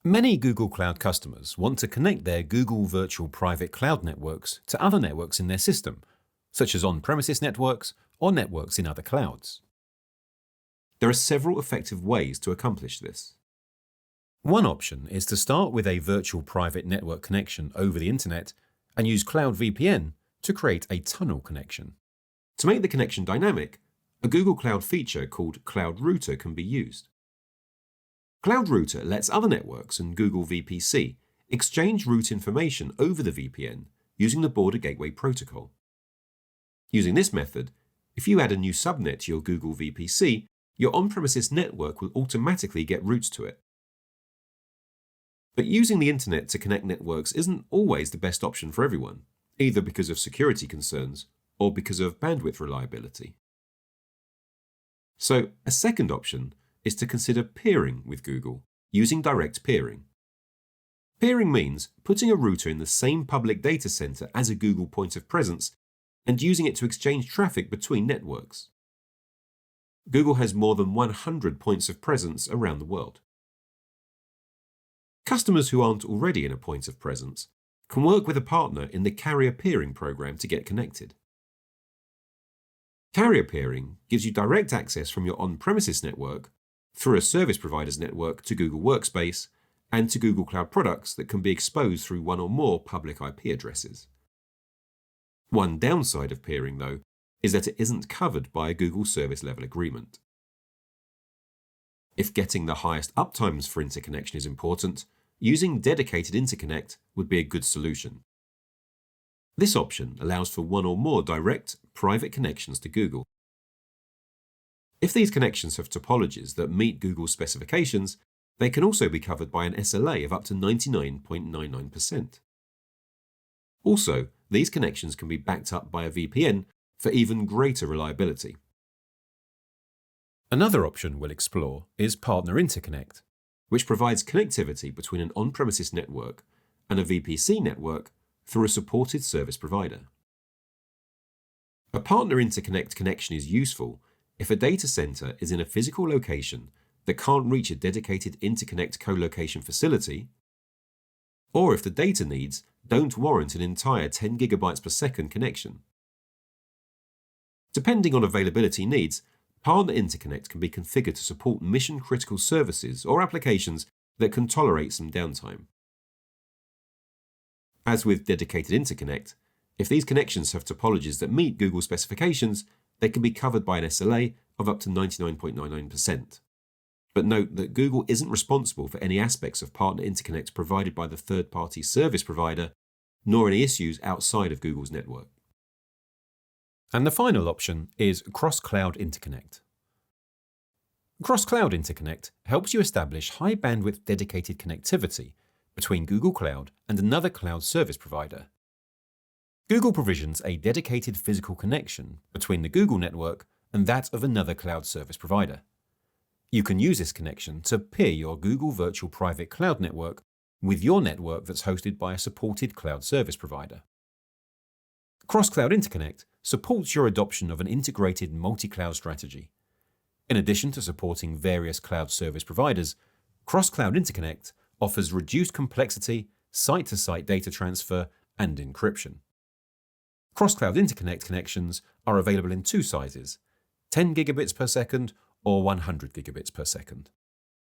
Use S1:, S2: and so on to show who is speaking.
S1: Many Google Cloud customers want to connect their Google Virtual Private Cloud networks to other networks in their system, such as on-premises networks or networks in other clouds. There are several effective ways to accomplish this. One option is to start with a virtual private network connection over the internet and use Cloud VPN to create a tunnel connection. To make the connection dynamic, a Google Cloud feature called Cloud Router can be used. Cloud Router lets other networks and Google VPC exchange route information over the VPN using the Border Gateway Protocol. Using this method, if you add a new subnet to your Google VPC, your on-premises network will automatically get routes to it. But using the internet to connect networks isn't always the best option for everyone, either because of security concerns or because of bandwidth reliability. So, a second option is to consider peering with Google, using direct peering. Peering means putting a router in the same public data center as a Google point of presence and using it to exchange traffic between networks. Google has more than 100 points of presence around the world. Customers who aren't already in a point of presence can work with a partner in the carrier peering program to get connected. Carrier peering gives you direct access from your on-premises network through a service provider's network to Google Workspace and to Google Cloud products that can be exposed through one or more public IP addresses. One downside of peering, though, is that it isn't covered by a Google Service Level Agreement. If getting the highest uptimes for interconnection is important, using dedicated interconnect would be a good solution. This option allows for one or more direct, private connections to Google. If these connections have topologies that meet Google's specifications, they can also be covered by an SLA of up to 99.99%. Also, these connections can be backed up by a VPN for even greater reliability. Another option we'll explore is Partner Interconnect, which provides connectivity between an on-premises network and a VPC network through a supported service provider. A Partner Interconnect connection is useful if a data center is in a physical location that can't reach a dedicated interconnect co-location facility, or if the data needs don't warrant an entire 10 gigabytes per second connection. Depending on availability needs, Partner Interconnect can be configured to support mission-critical services or applications that can tolerate some downtime. As with dedicated interconnect, if these connections have topologies that meet Google specifications, they can be covered by an SLA of up to 99.99%. But note that Google isn't responsible for any aspects of Partner Interconnect provided by the third-party service provider, nor any issues outside of Google's network. And the final option is Cross-Cloud Interconnect. Cross-Cloud Interconnect helps you establish high-bandwidth dedicated connectivity between Google Cloud and another cloud service provider. Google provisions a dedicated physical connection between the Google network and that of another cloud service provider. You can use this connection to peer your Google Virtual Private Cloud network with your network that's hosted by a supported cloud service provider. Cross-Cloud Interconnect supports your adoption of an integrated multi-cloud strategy. In addition to supporting various cloud service providers, Cross-Cloud Interconnect offers reduced complexity, site-to-site data transfer, and encryption. Cross-Cloud Interconnect connections are available in two sizes, 10 gigabits per second or 100 gigabits per second.